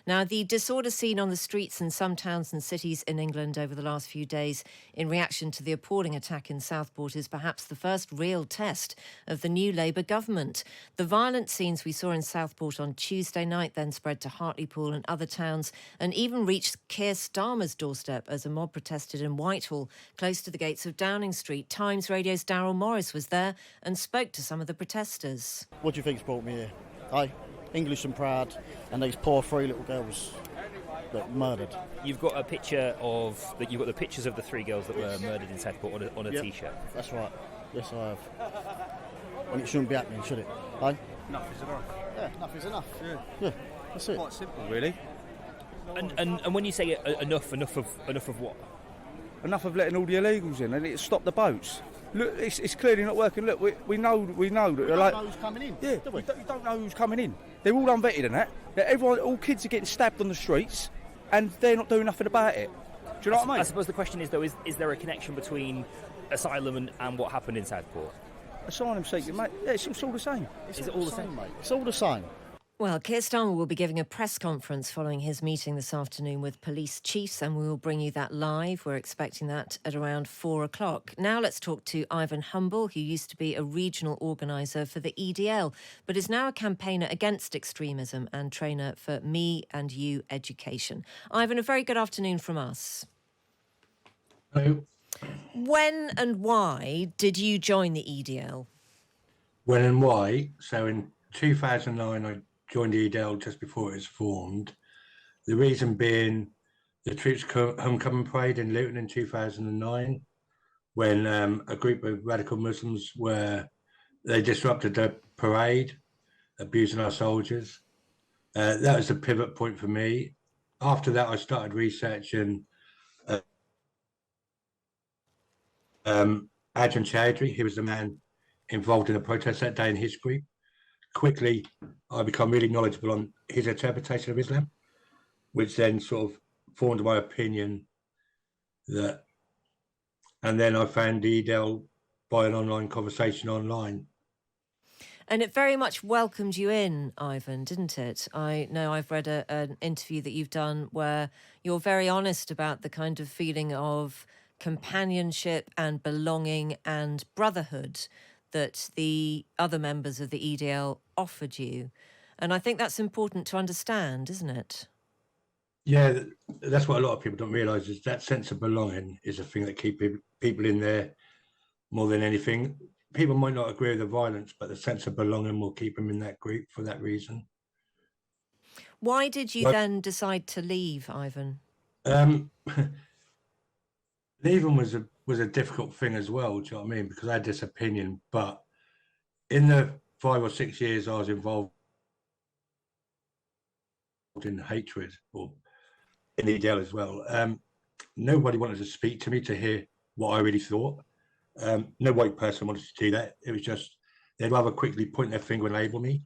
Now, the disorder seen on the streets in some towns and cities in England over the last few days in reaction to the appalling attack in Southport is perhaps the first real test of the new Labour government. The violent scenes we saw in Southport on Tuesday night then spread to Hartlepool and other towns and even reached Keir Starmer's doorstep as a mob protested in Whitehall, close to the gates of Downing Street. Times Radio's Daryl Morris was there and spoke to some of the protesters. What do you think's brought me here? Hey, English and proud, and these poor three little girls that murdered. You've got a picture of you've got the pictures of the three girls that were murdered in Southport on a T-shirt. That's right. Yes, I have. And it shouldn't be happening, should it? Hey? Enough is enough. Yeah, enough is enough. Yeah, that's it. Quite simple, really. And when you say enough of what? Enough of letting all the illegals in, and it stopped the boats. Look, it's clearly not working. Look, we know that. We don't know who's coming in. Yeah, do we? You don't know who's coming in. They're all unvetted and that. All kids are getting stabbed on the streets, and they're not doing nothing about it. Do you know what I mean? I suppose the question is, though, is there a connection between asylum and what happened in Southport? Asylum seeking, mate. Yeah, it's all the same. Is it all the same, mate? It's all the same. Well, Keir Starmer will be giving a press conference following his meeting this afternoon with police chiefs, and we will bring you that live. We're expecting that at around 4 o'clock. Now let's talk to Ivan Humble, who used to be a regional organiser for the EDL, but is now a campaigner against extremism and trainer for Me and You Education. Ivan, a very good afternoon from us. Hello. When and why did you join the EDL? When and why? So in 2009, I joined the EDL just before it was formed. The reason being the Troops Homecoming Parade in Luton in 2009, when a group of radical Muslims they disrupted the parade, abusing our soldiers. That was the pivot point for me. After that, I started researching Ajahn Chowdhury. He was the man involved in the protest that day in his group. Quickly, I become really knowledgeable on his interpretation of Islam, which then sort of formed my opinion that, and then I found the EDL by an online conversation online. And it very much welcomed you in, Ivan, didn't it? I know I've read an interview that you've done where you're very honest about the kind of feeling of companionship and belonging and brotherhood that the other members of the EDL offered you. And I think that's important to understand, isn't it? Yeah, that's what a lot of people don't realise, is that sense of belonging is a thing that keeps people in there more than anything. People might not agree with the violence, but the sense of belonging will keep them in that group for that reason. Why did you then decide to leave, Ivan? Leaving was a difficult thing as well, do you know what I mean? Because I had this opinion, but in the 5 or 6 years I was involved in hatred, or in EDL as well, nobody wanted to speak to me to hear what I really thought. No white person wanted to do that. It was just, they'd rather quickly point their finger and label me.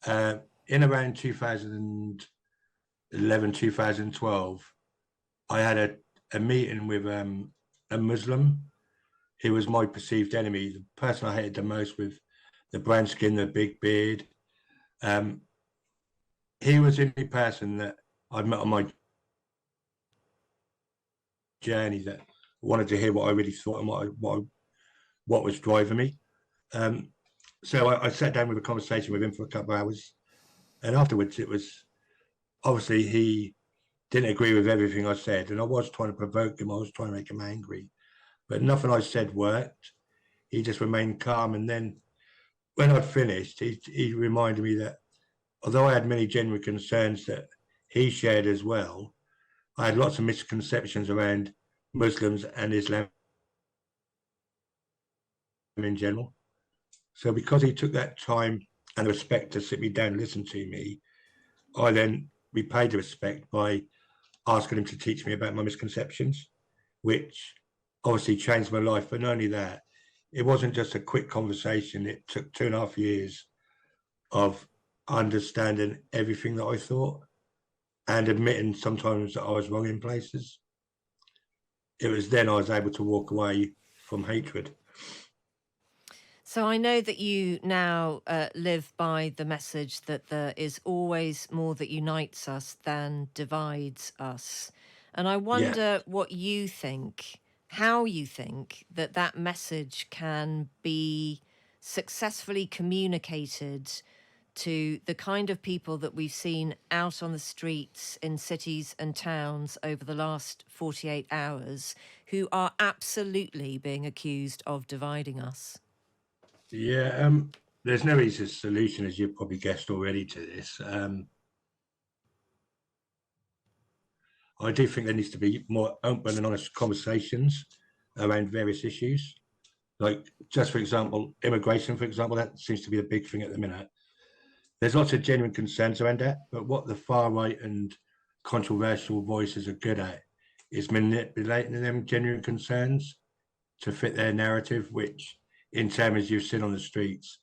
In around 2011, 2012, I had a meeting with a Muslim. He was my perceived enemy, the person I hated the most, with the brown skin, the big beard. He was the only person that I'd met on my journey that wanted to hear what I really thought and what was driving me. So I sat down with a conversation with him for a couple of hours, and afterwards it was obviously he didn't agree with everything I said, and I was trying to provoke him. I was trying to make him angry, but nothing I said worked. He just remained calm. And then when I'd finished, he reminded me that although I had many genuine concerns that he shared as well, I had lots of misconceptions around Muslims and Islam in general. So because he took that time and the respect to sit me down and listen to me, I then repaid the respect by asking him to teach me about my misconceptions, which obviously changed my life. But not only that, it wasn't just a quick conversation. It took 2.5 years of understanding everything that I thought and admitting sometimes that I was wrong in places. It was then I was able to walk away from hatred. So I know that you now live by the message that there is always more that unites us than divides us. And I Yeah, wonder what you think, how you think that that message can be successfully communicated to the kind of people that we've seen out on the streets in cities and towns over the last 48 hours who are absolutely being accused of dividing us. yeah. There's no easy solution, as you've probably guessed already, to this. I do think there needs to be more open and honest conversations around various issues. Like, just for example, immigration, for example, that seems to be the big thing at the minute. There's lots of genuine concerns around that, but what the far right and controversial voices are good at is manipulating them genuine concerns to fit their narrative, which, in terms as you've seen on the streets,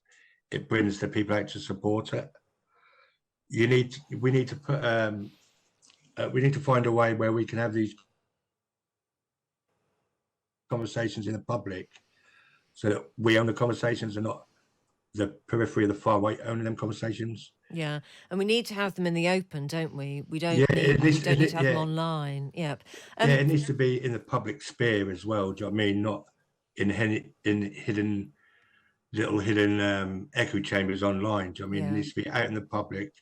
it brings the people out to support it. We need to put we need to find a way where we can have these conversations in the public, so that we own the conversations and not the periphery of the far right owning them conversations. Yeah, and we need to have them in the open, don't we? Yeah, We don't need to have them online. Yep. yeah, Um, it needs to be in the public sphere as well. Do you know what I mean? Not in hidden little hidden echo chambers online. Do you know what I mean? It yeah. needs to be out in the public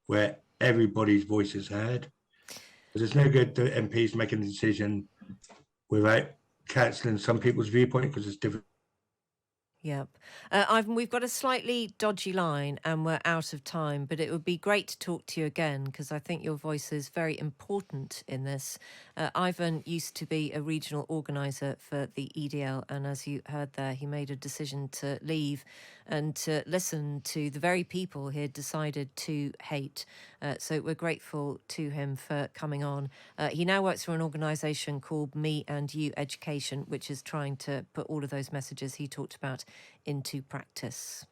where everybody's voice is heard. Because it's no good the MPs making a decision without cancelling some people's viewpoint because it's different. Yep. Ivan, we've got a slightly dodgy line and we're out of time, but it would be great to talk to you again because I think your voice is very important in this. Ivan used to be a regional organiser for the EDL, and as you heard there, he made a decision to leave and to listen to the very people he had decided to hate. So we're grateful to him for coming on. He now works for an organisation called Me and You Education, which is trying to put all of those messages he talked about into practice.